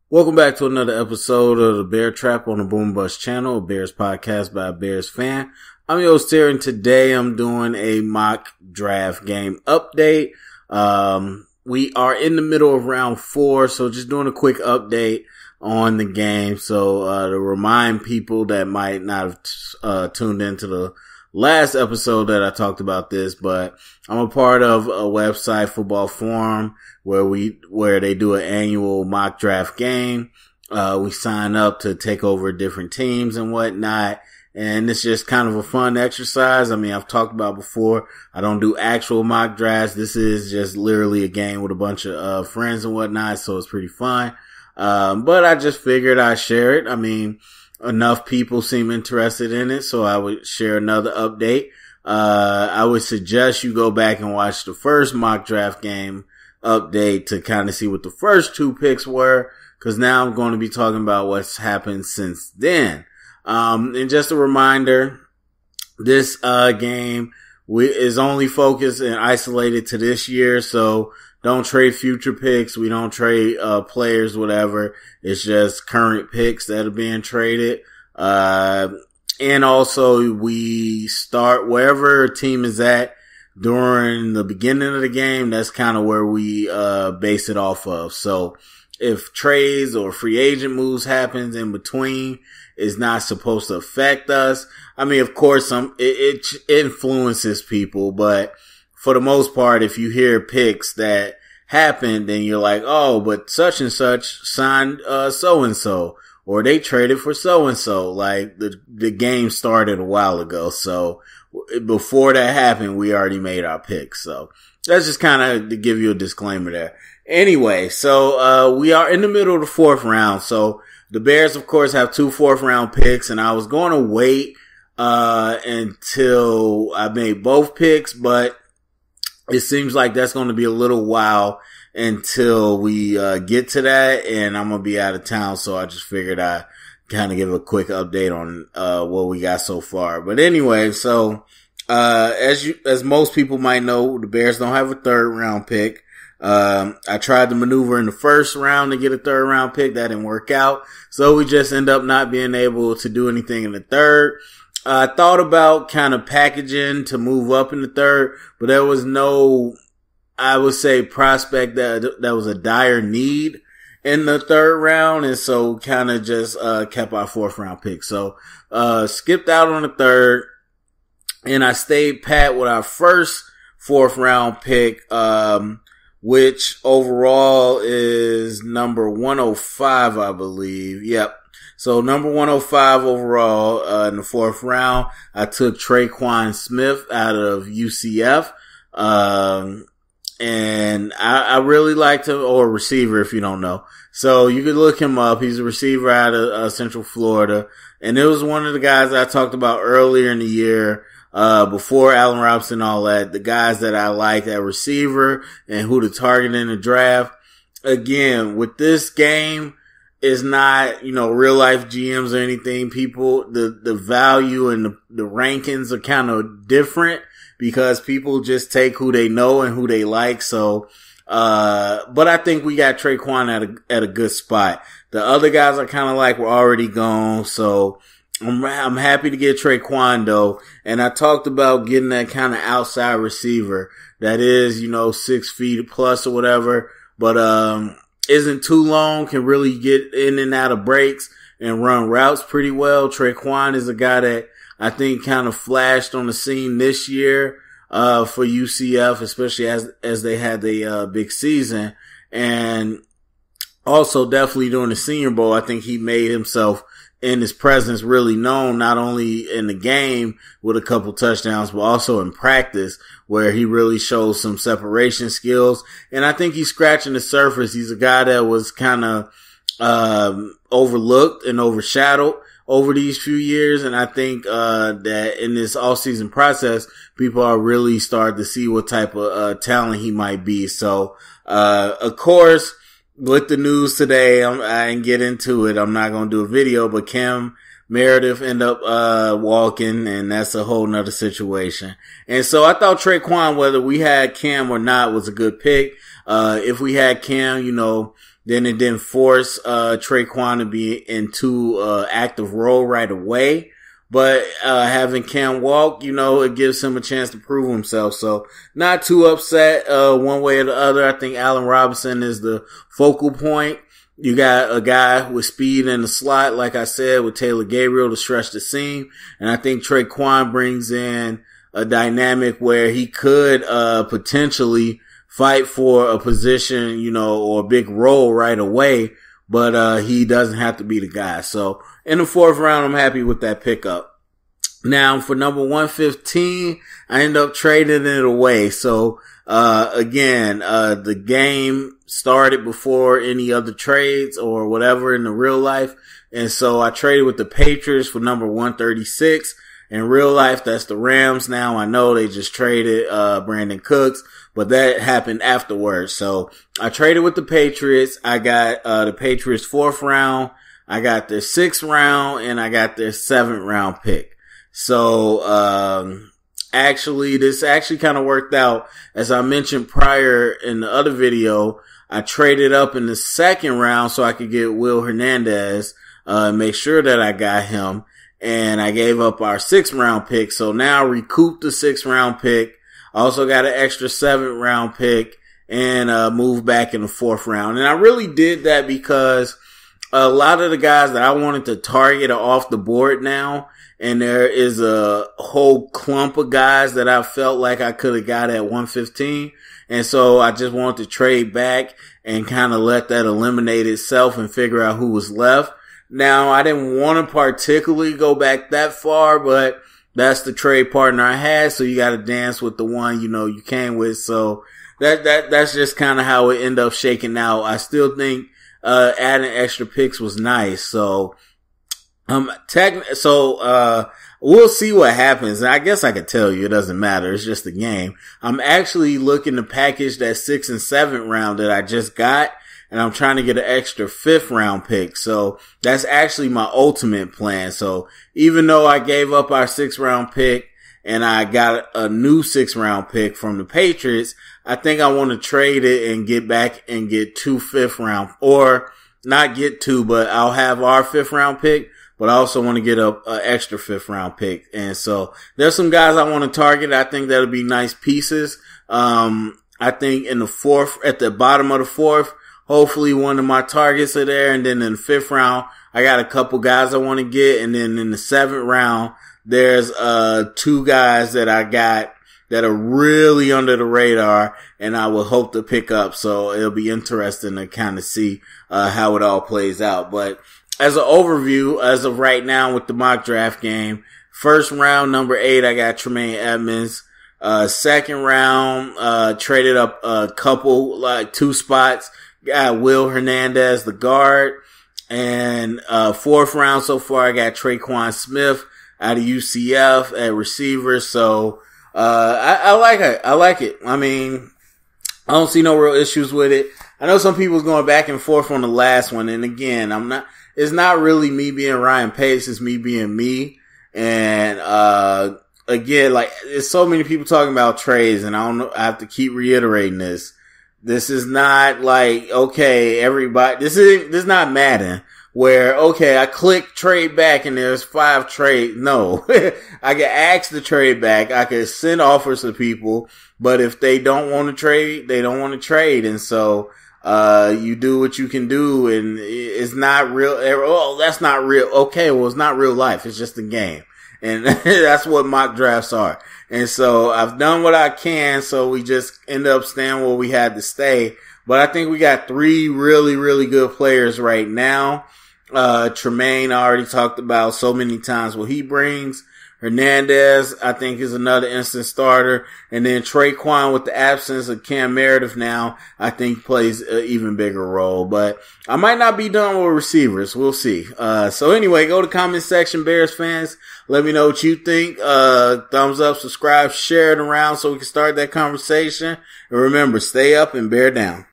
Welcome back to another episode of the Bear Trap on the Boom Bust channel, a Bears podcast by a Bears fan. I'm your host here, and today I'm doing a mock draft game update. We are in the middle of round 4, so just doing a quick update on the game. So, to remind people that might not have tuned into the last episode that I talked about this, but I'm a part of a website, Football Forum, where they do an annual mock draft game. We sign up to take over different teams and whatnot. And it's just kind of a fun exercise. I mean, I've talked about before, I don't do actual mock drafts. This is just literally a game with a bunch of friends and whatnot. So it's pretty fun. But I just figured I'd share it. I mean, enough people seem interested in it, so I would share another update. I would suggest you go back and watch the first mock draft game update to kind of see what the first 2 picks were, because now I'm going to be talking about what's happened since then. And just a reminder, this game is only focused and isolated to this year, so don't trade future picks. We don't trade players, whatever. It's just current picks that are being traded. And also we start wherever a team is at during the beginning of the game. That's kind of where we base it off of. So if trades or free agent moves happens in between, it's not supposed to affect us. I mean, of course, it influences people, but for the most part, if you hear picks that happen, then you're like, oh, but such and such signed so and so, or they traded for so and so. Like the game started a while ago, so before that happened, we already made our picks. So that's just kind of to give you a disclaimer there. Anyway, so we are in the middle of the 4th round. So the Bears, of course, have 2 4th round picks, and I was going to wait until I made both picks, but it seems like that's going to be a little while until we get to that, and I'm going to be out of town, so I just figured I'd kind of give a quick update on what we got so far. But anyway, so as most people might know, the Bears don't have a 3rd round pick. I tried to maneuver in the 1st round to get a 3rd round pick. That didn't work out, so we just end up not being able to do anything in the 3rd. I thought about kind of packaging to move up in the 3rd, but there was no, I would say, prospect that was a dire need in the 3rd round, and so kind of just kept our 4th round pick. So skipped out on the 3rd, and I stayed pat with our first 4th round pick, which overall is number 105, I believe. Yep. So number 105 overall, in the 4th round, I took Tre'Quan Smith out of UCF. And I really liked him, or a receiver if you don't know. So you could look him up. He's a receiver out of Central Florida. And it was one of the guys I talked about earlier in the year, before Allen Robinson and all that, the guys that I like at receiver and who to target in the draft. Again, with this game, is not, real life GMs or anything. People, the value and the rankings are kind of different because people just take who they know and who they like. So, but I think we got Tre'Quan at a good spot. The other guys I kind of like were already gone. So I'm happy to get Tre'Quan though. And I talked about getting that kind of outside receiver that is, 6 feet plus or whatever. But, isn't too long, can really get in and out of breaks and run routes pretty well. Tre'Quan is a guy that I think kind of flashed on the scene this year, for UCF, especially as they had the big season. And also definitely during the Senior Bowl, I think he made himself in his presence really known, not only in the game with a couple touchdowns, but also in practice where he really shows some separation skills. And I think he's scratching the surface. He's a guy that was kind of, overlooked and overshadowed over these few years. And I think, that in this off-season process, people are really starting to see what type of, talent he might be. So, of course, with the news today, I didn't get into it. I'm not going to do a video, but Cam Meredith end up walking, and that's a whole nother situation. And so I thought Tre'Quan, whether we had Cam or not, was a good pick. If we had Cam, Then it didn't force, Tre'Quan to be into, active role right away. But, having Cam walk, it gives him a chance to prove himself. So not too upset, one way or the other. I think Allen Robinson is the focal point. You got a guy with speed in the slot, like I said, with Taylor Gabriel to stretch the seam. And I think Tre'Quan brings in a dynamic where he could, potentially fight for a position, or a big role right away, but he doesn't have to be the guy. So in the 4th round, I'm happy with that pickup. Now for number 115, I end up trading it away. So again, the game started before any other trades or whatever in the real life. And so I traded with the Patriots for number 136. In real life, that's the Rams. Now I know they just traded, Brandon Cooks, but that happened afterwards. So I traded with the Patriots. I got, the Patriots 4th round. I got their 6th round and I got their 7th round pick. So, actually, this actually kind of worked out. As I mentioned prior in the other video, I traded up in the 2nd round so I could get Will Hernandez, make sure that I got him. And I gave up our 6th round pick. So now I recouped the 6th round pick. I also got an extra 7th round pick and, moved back in the 4th round. And I really did that because a lot of the guys that I wanted to target are off the board now. And there is a whole clump of guys that I felt like I could have got at 115. And so I just wanted to trade back and kind of let that eliminate itself and figure out who was left. Now, I didn't want to particularly go back that far, but that's the trade partner I had. So you got to dance with the one, you came with. So that's just kind of how it ended up shaking out. I still think, adding extra picks was nice. So, we'll see what happens. And I guess I could tell you it doesn't matter. It's just a game. I'm actually looking to package that 6th and 7th round that I just got. And I'm trying to get an extra 5th round pick. So that's actually my ultimate plan. So even though I gave up our 6th round pick and I got a new 6th round pick from the Patriots, I think I want to trade it and get back and get 2 5th round, or not get 2, but I'll have our 5th round pick, but I also want to get a extra 5th round pick. And so there's some guys I want to target. I think that'll be nice pieces. I think in the 4th, at the bottom of the 4th, hopefully one of my targets are there. And then in the 5th round, I got a couple guys I want to get. And then in the 7th round, there's, 2 guys that I got that are really under the radar and I will hope to pick up. So it'll be interesting to kind of see, how it all plays out. But as an overview, as of right now with the mock draft game, 1st round, number 8, I got Tremaine Edmonds. 2nd round, traded up a couple, like 2 spots. Got Will Hernandez, the guard. And 4th round so far, I got Tre'Quan Smith out of UCF at receiver. So I like it. I like it. I mean, I don't see no real issues with it. I know some people's going back and forth on the last one. And again, it's not really me being Ryan Pace. It's me being me. And, again, like, there's so many people talking about trades, and I don't know, I have to keep reiterating this. This is not like, okay, everybody, this is not Madden where, okay, I click trade back and there's 5 trade. No, I can ask to trade back. I can send offers to people, but if they don't want to trade, they don't want to trade. And so, you do what you can do, and it's not real. Oh, that's not real. Okay, well, it's not real life. It's just a game. And that's what mock drafts are. And so I've done what I can. So we just end up staying where we had to stay. But I think we got 3 really, really good players right now. Tremaine, I already talked about so many times what he brings. Hernandez, I think, is another instant starter. And then Tre'Quan, with the absence of Cam Meredith now, I think plays an even bigger role. But I might not be done with receivers. We'll see. So anyway, go to comment section, Bears fans. Let me know what you think. Thumbs up, subscribe, share it around so we can start that conversation. And remember, stay up and bear down.